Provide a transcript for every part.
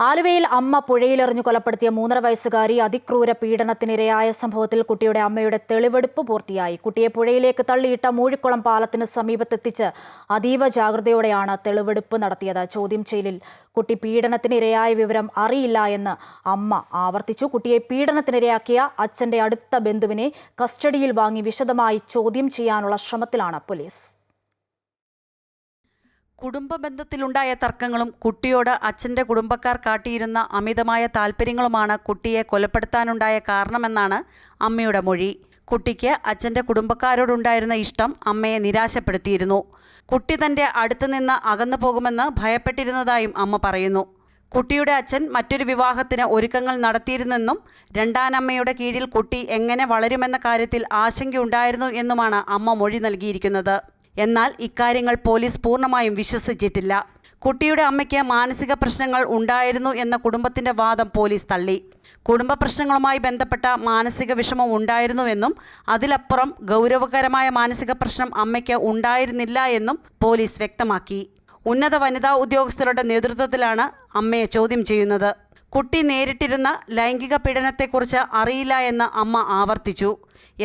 ആലുവയിൽ അമ്മ പുഴയിലെറിഞ്ഞു കൊലപ്പെടുത്തിയ 3.5 വയസ്സുകാരി അതിക്രൂര പീഡനത്തിനിരയായ സംഭവത്തിൽ കുട്ടിയുടെ അമ്മയുടെ തെളിവെടുപ്പ് പൂർത്തിയായി. കുട്ടിയെ പുഴയിലേക്ക് തള്ളിയിട്ട മൂഴിക്കുളം പാലത്തിന് സമീപത്തെത്തിച്ച് അതീവ ജാഗ്രതയോടെയാണ് തെളിവെടുപ്പ് നടത്തിയത്. ചോദ്യം ചെയ്യലിൽ കുട്ടി പീഡനത്തിനിരയായ വിവരം അറിയില്ല എന്ന് അമ്മ ആവർത്തിച്ചു. കുട്ടിയെ പീഡനത്തിനിരയാക്കിയ അച്ഛന്റെ അടുത്ത ബന്ധുവിനെ കസ്റ്റഡിയിൽ വാങ്ങി വിശദമായി ചോദ്യം ചെയ്യാനുള്ള ശ്രമത്തിലാണ് പോലീസ്. കുടുംബ ബന്ധത്തിലുണ്ടായ തർക്കങ്ങളും കുട്ടിയോട് അച്ഛൻ്റെ കുടുംബക്കാർ കാട്ടിയിരുന്ന അമിതമായ താല്പര്യങ്ങളുമാണ് കുട്ടിയെ കൊലപ്പെടുത്താനുണ്ടായ കാരണമെന്നാണ് അമ്മയുടെ മൊഴി. കുട്ടിക്ക് അച്ഛൻ്റെ കുടുംബക്കാരോടുണ്ടായിരുന്ന ഇഷ്ടം അമ്മയെ നിരാശപ്പെടുത്തിയിരുന്നു. കുട്ടി തൻ്റെ അടുത്ത് നിന്ന് അകന്നു പോകുമെന്ന് ഭയപ്പെട്ടിരുന്നതായും അമ്മ പറയുന്നു. കുട്ടിയുടെ അച്ഛൻ മറ്റൊരു വിവാഹത്തിന് ഒരുക്കങ്ങൾ നടത്തിയിരുന്നെന്നും രണ്ടാനമ്മയുടെ കീഴിൽ കുട്ടി എങ്ങനെ വളരുമെന്ന കാര്യത്തിൽ ആശങ്കയുണ്ടായിരുന്നു എന്നുമാണ് അമ്മ മൊഴി നൽകിയിരിക്കുന്നത്. എന്നാൽ ഇക്കാര്യങ്ങൾ പോലീസ് പൂർണ്ണമായും വിശ്വസിച്ചിട്ടില്ല. കുട്ടിയുടെ അമ്മയ്ക്ക് മാനസിക പ്രശ്നങ്ങൾ ഉണ്ടായിരുന്നു എന്ന കുടുംബത്തിൻ്റെ വാദം പോലീസ് തള്ളി. കുടുംബ പ്രശ്നങ്ങളുമായി ബന്ധപ്പെട്ട മാനസിക വിഷമം ഉണ്ടായിരുന്നുവെന്നും അതിലപ്പുറം ഗൗരവകരമായ മാനസിക പ്രശ്നം അമ്മയ്ക്ക് ഉണ്ടായിരുന്നില്ല എന്നും പോലീസ് വ്യക്തമാക്കി. ഉന്നത വനിതാ ഉദ്യോഗസ്ഥരുടെ നേതൃത്വത്തിലാണ് അമ്മയെ ചോദ്യം ചെയ്യുന്നത്. കുട്ടി നേരിട്ടിരുന്ന ലൈംഗിക പീഡനത്തെക്കുറിച്ച് അറിയില്ല എന്ന് അമ്മ ആവർത്തിച്ചു.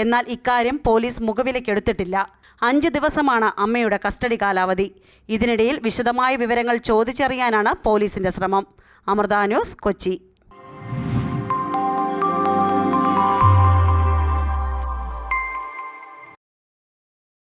എന്നാൽ ഇക്കാര്യം പോലീസ് മുഖവിലക്കെടുത്തിട്ടില്ല. 5 ദിവസമാണ് അമ്മയുടെ കസ്റ്റഡി കാലാവധി. ഇതിനിടയിൽ വിശദമായ വിവരങ്ങൾ ചോദിച്ചറിയാനാണ് പോലീസിന്റെ ശ്രമം. അമൃത ന്യൂസ്, കൊച്ചി.